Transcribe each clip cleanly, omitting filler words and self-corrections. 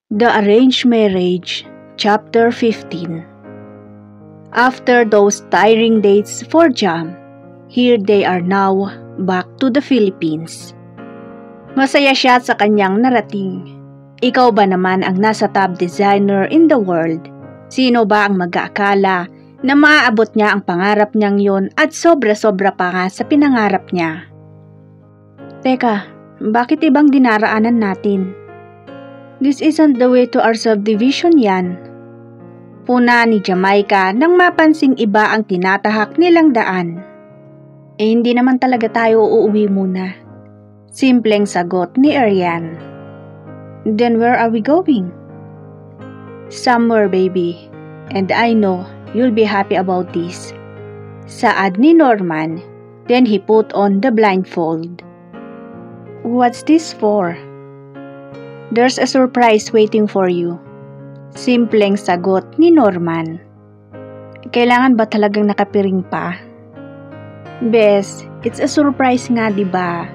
The Arranged Marriage, Chapter 15. After those tiring days for Jam, here they are now, back to the Philippines. Masaya siya sa kanyang narating. Ikaw ba naman ang nasa top designer in the world? Sino ba ang mag-aakala na maaabot niya ang pangarap niyang yun at sobra-sobra pa nga sa pinangarap niya? Teka, bakit ibang dinaraanan natin? This isn't the way to our subdivision yan. Puna ni Jamaica nang mapansing iba ang tinatahak nilang daan. Hindi naman talaga tayo uuwi muna. Simpleng sagot ni Arian. Then where are we going? Somewhere, baby. And I know you'll be happy about this. Saad ni Norman. Then he put on the blindfold. What's this for? There's a surprise waiting for you. Simpleng sagot ni Norman. Kailangan ba talagang nakapiring pa? Bes, it's a surprise nga, diba?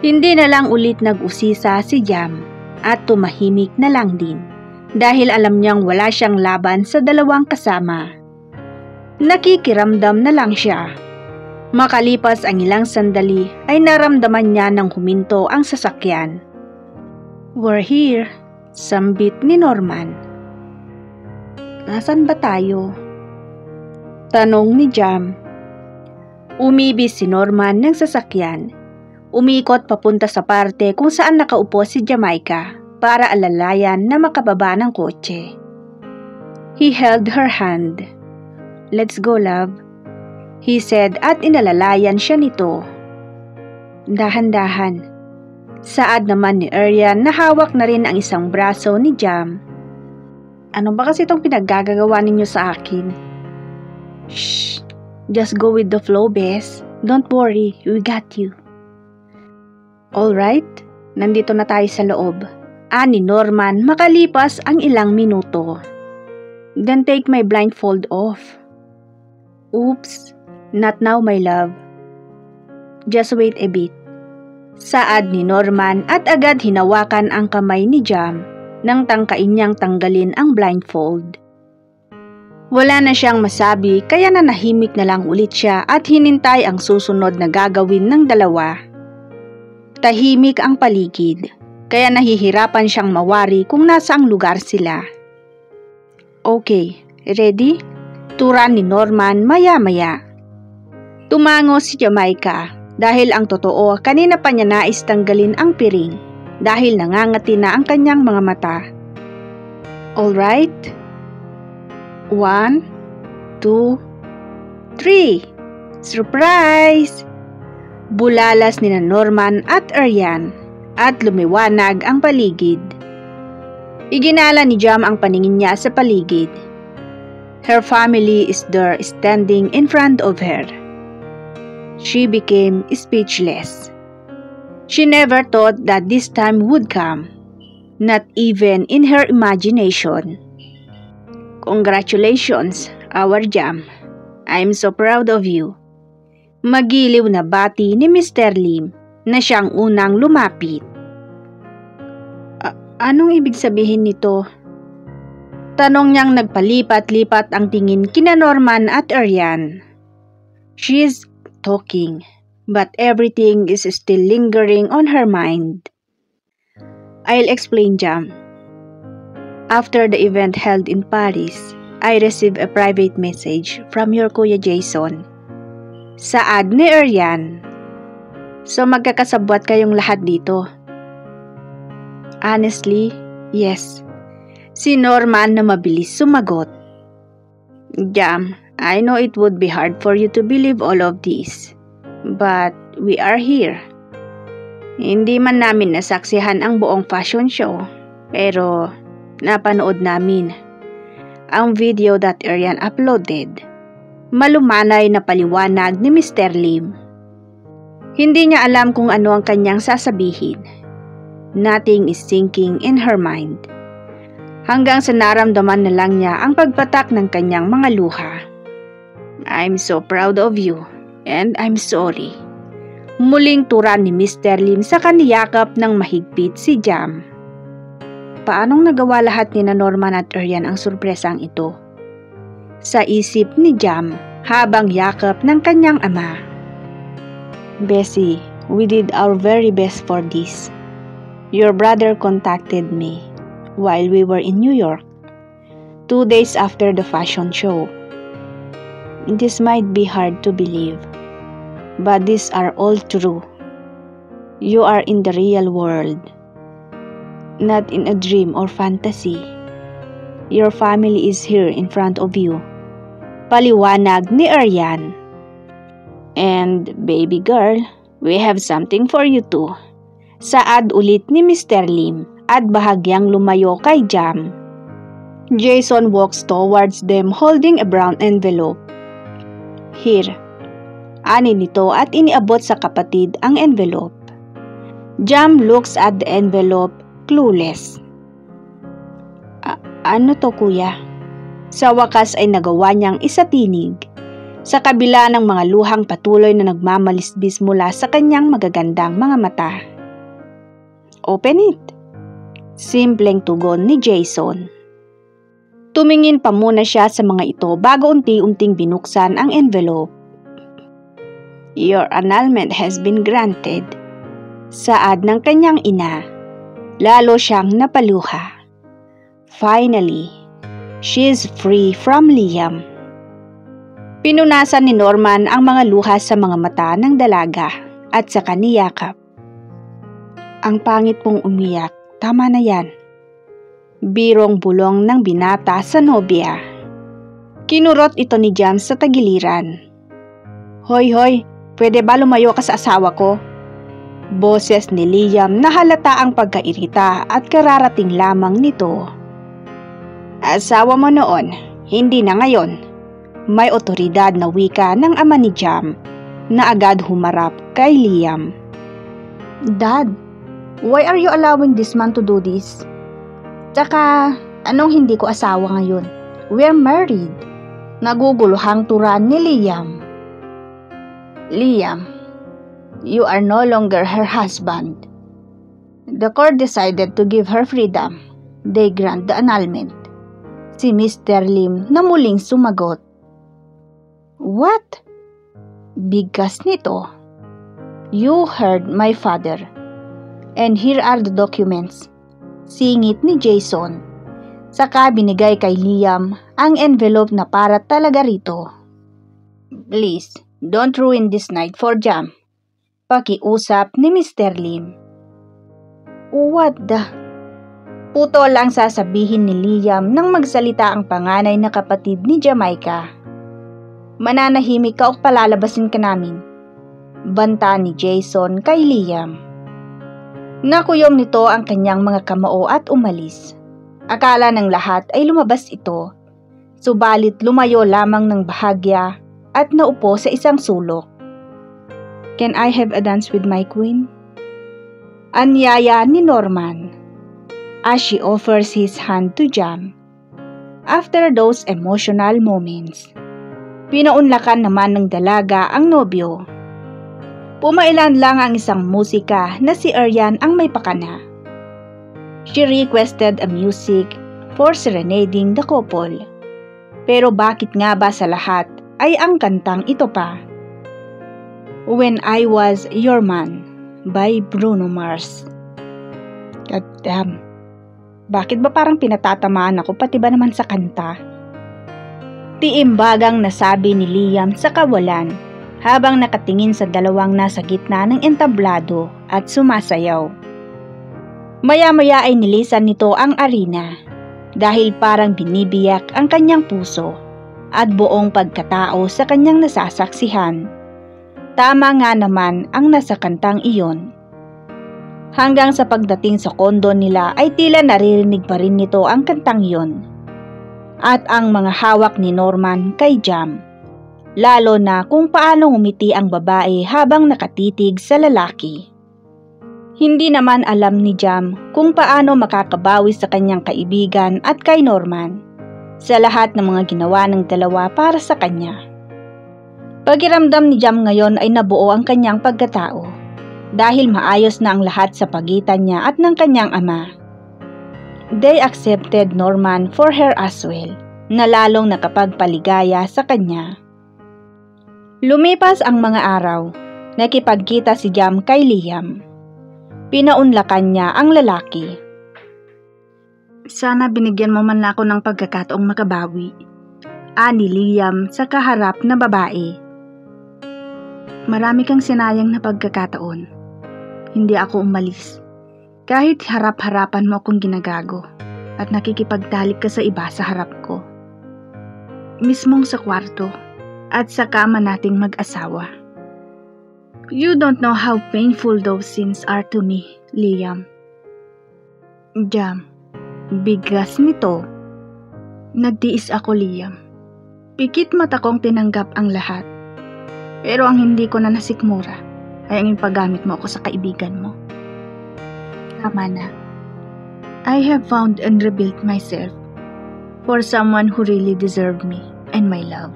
Hindi na lang ulit nag-usisa si Jam at tumahimik na lang din dahil alam niyang wala siyang laban sa dalawang kasama. Nakikiramdam na lang siya. Makalipas ang ilang sandali ay naramdaman niya nang huminto ang sasakyan. We're here, sambit ni Norman. Nasaan ba tayo? Tanong ni Jam. Umibis si Norman ng sasakyan. Umikot papunta sa parte kung saan nakaupo si Jamaica para alalayan na makababa ng kotse. He held her hand. Let's go, love, he said at inalalayan siya nito. Dahan-dahan. Saad naman ni Arian na hawak na rin ang isang braso ni Jam. Ano ba kasi itong pinaggagawa ninyo sa akin? Shh! Just go with the flow, Bes. Don't worry, we got you. Alright, nandito na tayo sa loob. Ani Norman makalipas ang ilang minuto. Then take my blindfold off. Oops, not now my love. Just wait a bit. Saad ni Norman at agad hinawakan ang kamay ni Jam nang tangkain niyang tanggalin ang blindfold. Wala na siyang masabi kaya nanahimik na lang ulit siya at hinintay ang susunod na gagawin ng dalawa. Tahimik ang paligid kaya nahihirapan siyang mawari kung nasaang lugar sila. Okay, ready? Turan ni Norman maya-maya. Tumango si Jamaica. Dahil ang totoo, kanina pa niya nais tanggalin ang piring dahil nangangati na ang kanyang mga mata. Alright? 1, 2, 3. Surprise! Bulalas ni Norman at Arian at lumiwanag ang paligid. Iginala ni Jam ang paningin niya sa paligid. Her family is there standing in front of her. She became speechless. She never thought that this time would come, not even in her imagination. Congratulations, our Jam. I'm so proud of you. Magiliw na bati ni Mr. Lim na siyang unang lumapit. Anong ibig sabihin nito? Tanong niyang nagpalipat-lipat ang tingin kina Norman at Arian. She is talking, but everything is still lingering on her mind. I'll explain, Jam. After the event held in Paris, I received a private message from your Kuya Jason. Saad ni Arian. So magkakasabwat kayong lahat dito? Honestly, yes. Si Norman na mabilis sumagot. Jam, I know it would be hard for you to believe all of this, but we are here. Hindi man namin nasaksihan ang buong fashion show, pero napanood namin ang video that Arian uploaded. Malumanay na paliwanag ni Mr. Lim. Hindi niya alam kung ano ang kanyang sasabihin. Nothing is sinking in her mind. Hanggang sa naramdaman na lang niya ang pagpatak ng kanyang mga luha. I'm so proud of you, and I'm sorry. Muling turan ni Mr. Lim sa kaniyakap ng mahigpit si Jam. Paanong nagawa lahat ni Norman at Arian ang surpresang ito? Sa isip ni Jam habang yakap ng kanyang ama. Bessie, we did our very best for this. Your brother contacted me while we were in New York, 2 days after the fashion show. This might be hard to believe, but these are all true. You are in the real world, not in a dream or fantasy. Your family is here in front of you. Paliwanag ni Arian. And baby girl, we have something for you too. Saad ulit ni Mr. Lim at bahagyang lumayo kay Jam. Jason walks towards them holding a brown envelope. Here, ani nito at iniabot sa kapatid ang envelope. Jam looks at the envelope, clueless. Ano to kuya? Sa wakas ay nagawa niyang isatinig. Sa kabila ng mga luhang patuloy na nagmamalisbis mula sa kanyang magagandang mga mata. Open it. Simpleng tugon ni Jason. Tumingin pa muna siya sa mga ito bago unti-unting binuksan ang envelope. Your annulment has been granted. Saad ng kanyang ina. Lalo siyang napaluha. Finally, she is free from Liam. Pinunasan ni Norman ang mga luha sa mga mata ng dalaga at saka niyakap. Ang pangit mong umiyak, tama na yan. Birong bulong ng binata sa nobya. Kinurot ito ni Jam sa tagiliran. Hoy, pwede ba lumayo ka sa asawa ko? Boses ni Liam na halata ang pagkairita at kararating lamang nito. Asawa mo noon, hindi na ngayon. May otoridad na wika ng ama ni Jam na agad humarap kay Liam. Dad, why are you allowing this man to do this? Tsaka, anong hindi ko asawa ngayon? We're married. Naguguluhang turan ni Liam. Liam, you are no longer her husband. The court decided to give her freedom. They grant the annulment. Si Mr. Lim na muling sumagot. What? Bigkas nito. You heard my father. And here are the documents. Singit ni Jason. Saka binigay kay Liam ang envelope na para talaga rito. Please, don't ruin this night for Jam. Pakiusap ni Mr. Lim. What the? Puto lang sasabihin ni Liam nang magsalita ang panganay na kapatid ni Jamaica. Mananahimik ka o palalabasin ka namin. Banta ni Jason kay Liam. Nakuyom nito ang kanyang mga kamao at umalis. Akala ng lahat ay lumabas ito, subalit lumayo lamang ng bahagya at naupo sa isang sulok. Can I have a dance with my queen? Anyaya ni Norman as she offers his hand to Jam. After those emotional moments, pinaunlakan naman ng dalaga ang nobyo. Pumailan lang ang isang musika na si Arian ang may pakana. She requested a music for serenading the couple. Pero bakit nga ba sa lahat ay ang kantang ito pa? When I Was Your Man by Bruno Mars. God damn. Bakit ba parang pinatatamaan ako pati ba naman sa kanta? Tiimbagang nasabi ni Liam sa kawalan habang nakatingin sa dalawang nasa gitna ng entablado at sumasayaw. Maya-maya ay nilisan nito ang arena dahil parang binibiyak ang kanyang puso at buong pagkatao sa kanyang nasasaksihan. Tama nga naman ang nasa kantang iyon. Hanggang sa pagdating sa kondo nila ay tila naririnig pa rin nito ang kantang iyon. At ang mga hawak ni Norman kay Jam. Lalo na kung paano ngumiti ang babae habang nakatitig sa lalaki. Hindi naman alam ni Jam kung paano makakabawi sa kanyang kaibigan at kay Norman sa lahat ng mga ginawa ng dalawa para sa kanya. Pakiramdam ni Jam ngayon ay nabuo ang kanyang pagkatao dahil maayos na ang lahat sa pagitan niya at ng kanyang ama. They accepted Norman for her as well, na lalong nakapagpaligaya sa kanya. Lumipas ang mga araw, nakipagkita si Jam kay Liam. Pinaunlakan niya ang lalaki. Sana binigyan mo man ako ng pagkakataong makabawi, ani Liam sa kaharap na babae. Marami kang sinayang na pagkakataon. Hindi ako umalis. Kahit harap-harapan mo akong ginagago at nakikipagtalik ka sa iba sa harap ko. Mismong sa kwarto at sa kama nating mag-asawa. You don't know how painful those scenes are to me, Liam. Jam, bigas nito. Nagtiis ako, Liam. Pikit mata kong tinanggap ang lahat. Pero ang hindi ko na nasikmura ay ang paggamit mo ako sa kaibigan mo. Tama na. I have found and rebuilt myself for someone who really deserved me and my love.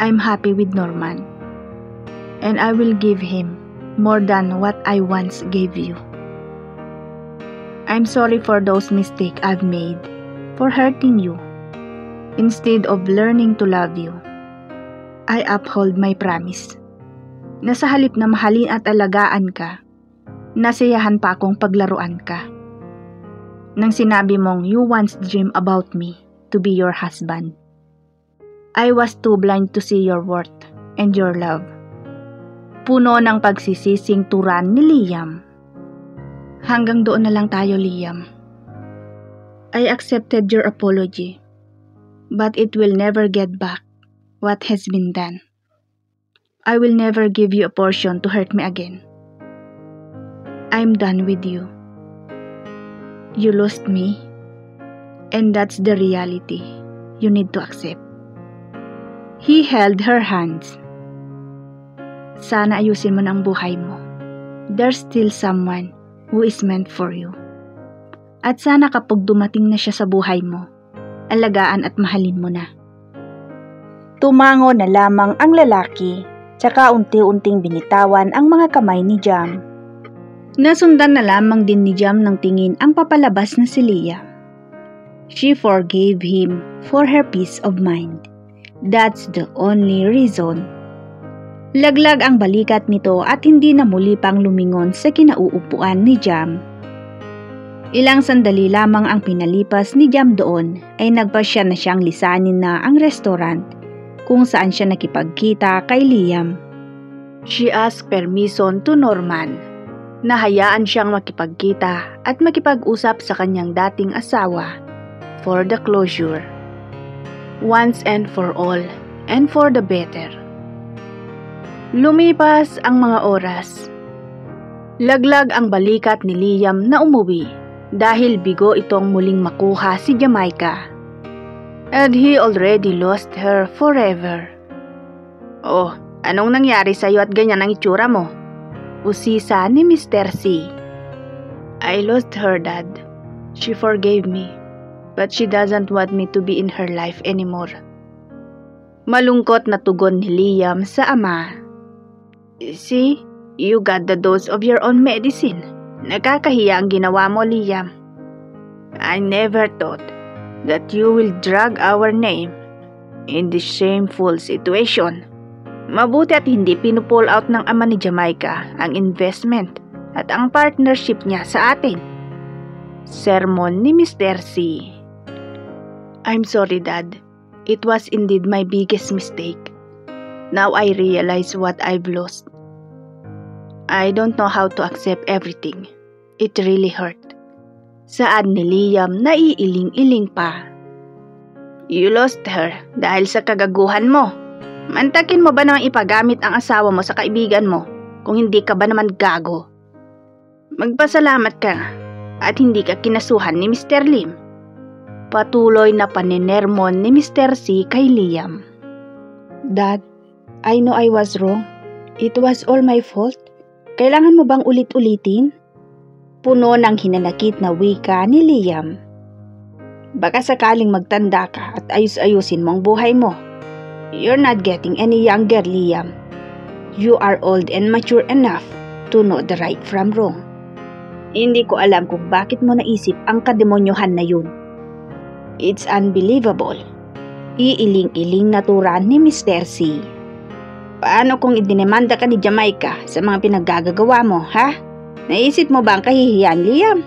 I'm happy with Norman, and I will give him more than what I once gave you. I'm sorry for those mistakes I've made, for hurting you. Instead of learning to love you, I uphold my promise. Na sa halip na mahalin at alagaan ka, nasiyahan pa akong paglaruan ka. Nang sinabi mong you once dreamed about me to be your husband, I was too blind to see your worth and your love. Puno ng pagsisising turan ni Liam. Hanggang doon na lang tayo, Liam. I accepted your apology, but it will never get back what has been done. I will never give you a portion to hurt me again. I'm done with you. You lost me, and that's the reality you need to accept. He held her hands. Sana ayusin mo na ang buhay mo. There's still someone who is meant for you. At sana kapag dumating na siya sa buhay mo, alagaan at mahalin mo na. Tumango na lamang ang lalaki, tsaka unti-unting binitawan ang mga kamay ni Jam. Nasundan na lamang din ni Jam ng tingin ang papalabas na si Liam. She forgave him for her peace of mind. That's the only reason. Laglag ang balikat nito at hindi na muli pang lumingon sa kinauupuan ni Jam. Ilang sandali lamang ang pinalipas ni Jam doon ay nagpasya na siyang lisanin na ang restaurant kung saan siya nakipagkita kay Liam. She asked permission to Norman na hayaan siyang makipagkita at makipag-usap sa kanyang dating asawa for the closure. Once and for all, and for the better. Lumipas ang mga oras. Laglag ang balikat ni Liam na umuwi dahil bigo itong muling makuha si Jamaica. And he already lost her forever. Oh, anong nangyari sa'yo at ganyan ang itsura mo? Usisa ni Mr. C. I lost her, Dad. She forgave me. But she doesn't want me to be in her life anymore. Malungkot na tugon ni Liam sa ama. See, you got the dose of your own medicine. Nakakahiya ang ginawa mo, Liam. I never thought that you will drag our name in this shameful situation. Mabuti at hindi pinupull out ng ama ni Jamaica ang investment at ang partnership niya sa atin. Sermon ni Mr. C. I'm sorry, Dad. It was indeed my biggest mistake. Now I realize what I've lost. I don't know how to accept everything. It really hurt. Saad ni Liam na iiling-iling pa. You lost her dahil sa kagaguhan mo. Mantakin mo ba namang ipagamit ang asawa mo sa kaibigan mo kung hindi ka ba naman gago? Magpasalamat ka at hindi ka kinasuhan ni Mr. Lim. Patuloy na paninermon ni Mr. C kay Liam. Dad, I know I was wrong. It was all my fault. Kailangan mo bang ulit-ulitin? Puno ng hinanakit na wika ni Liam. Baka sakaling magtanda ka at ayus-ayusin mo ang buhay mo. You're not getting any younger, Liam. You are old and mature enough to know the right from wrong. Hindi ko alam kung bakit mo naisip ang kademonyohan na yun. It's unbelievable. Iiling-iling na turan ni Mr. C. Paano kung idinemanda ka ni Jamaica sa mga pinaggagawa mo, ha? Naisip mo ba ang kahihiyan, Liam?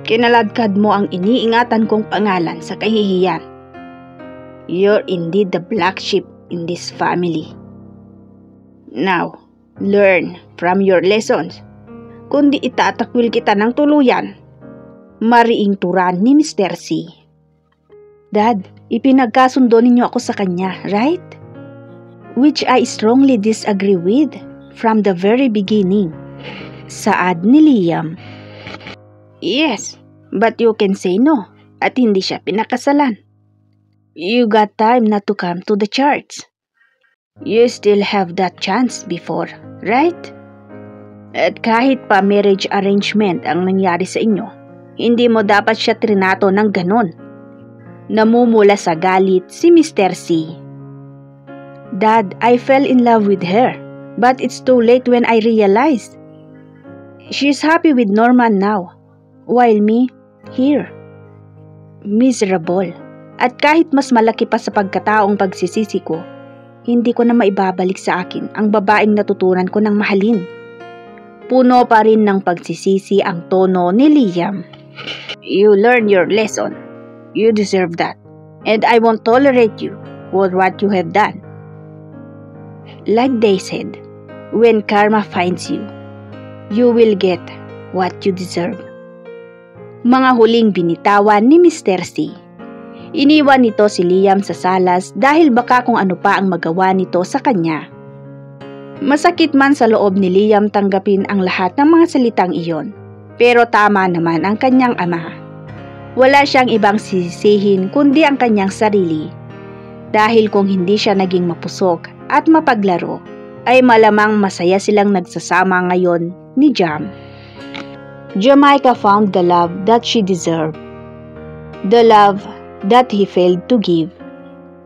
Kinaladkad mo ang iniingatan kong pangalan sa kahihiyan. You're indeed the black sheep in this family. Now, learn from your lessons. Kundi itatakwil kita ng tuluyan. Mariing turan ni Mr. C. Dad, ipinagkasundo ninyo ako sa kanya, right? Which I strongly disagree with from the very beginning. Saad ni Liam. Yes, but you can say no at hindi siya pinakasalan. You got time not to come to the church. You still have that chance before, right? At kahit pa marriage arrangement ang nangyari sa inyo, hindi mo dapat siya trinato ng ganon. Namumula sa galit si Mr. C. Dad, I fell in love with her, but it's too late when I realized. She's happy with Norman now, while me, here. Miserable. At kahit mas malaki pa sa pagkataong pagsisisi ko, hindi ko na maibabalik sa akin ang babaeng natutunan ko ng mahalin. Puno pa rin ng pagsisisi ang tono ni Liam. You learn your lesson. You deserve that. And I won't tolerate you for what you have done. Like they said, when karma finds you, you will get what you deserve. Mga huling binitawan ni Mr. C. Iniwan nito si Liam sa salas dahil baka kung ano pa ang magawa nito sa kanya. Masakit man sa loob ni Liam tanggapin ang lahat ng mga salitang iyon, pero tama naman ang kanyang ama. Wala siyang ibang sisisihin kundi ang kanyang sarili. Dahil kung hindi siya naging mapusok at mapaglaro, ay malamang masaya silang nagsasama ngayon ni Jam. Jamaica found the love that she deserved. The love that he failed to give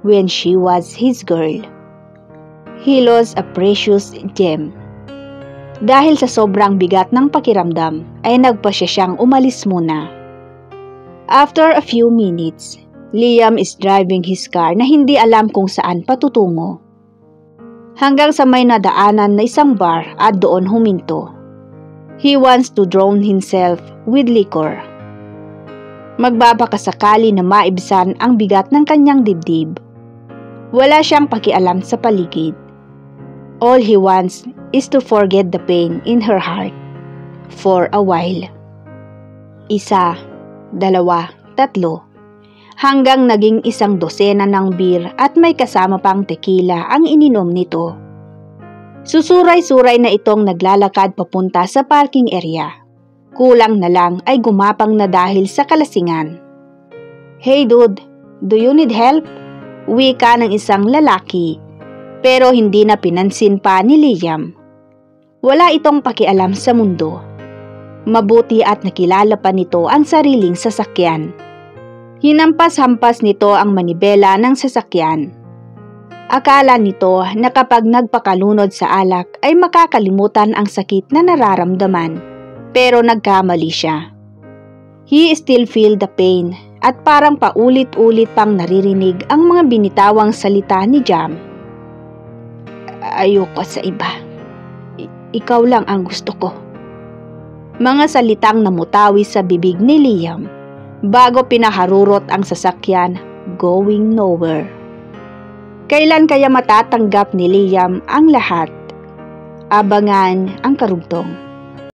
when she was his girl. He lost a precious gem. Dahil sa sobrang bigat ng pakiramdam, ay nagpasya siyang umalis muna. After a few minutes, Liam is driving his car na hindi alam kung saan patutungo. Hanggang sa may nadaanan na isang bar at doon huminto. He wants to drown himself with liquor. Magbabakasakali na maibsan ang bigat ng kanyang dibdib. Wala siyang pakialam sa paligid. All he wants is to forget the pain in her heart for a while. Isa, dalawa, tatlo, hanggang naging 100 ng beer at may kasama pang tequila ang ininom nito. Susuray-suray na itong naglalakad papunta sa parking area. Kulang na lang ay gumapang na dahil sa kalasingan. Hey dude, do you need help? Wika ng isang lalaki. Pero hindi na pinansin pa ni Liam. Wala itong pakialam sa mundo. Mabuti at nakilala pa nito ang sariling sasakyan. Hinampas-hampas nito ang manibela ng sasakyan. Akala nito na kapag nagpakalunod sa alak ay makakalimutan ang sakit na nararamdaman. Pero nagkamali siya. He still feel the pain at parang paulit-ulit pang naririnig ang mga binitawang salita ni Jam. Ayoko sa iba. Ikaw lang ang gusto ko. Mga salitang namutawi sa bibig ni Liam bago pinaharurot ang sasakyan going nowhere. Kailan kaya matatanggap ni Liam ang lahat? Abangan ang karugtong.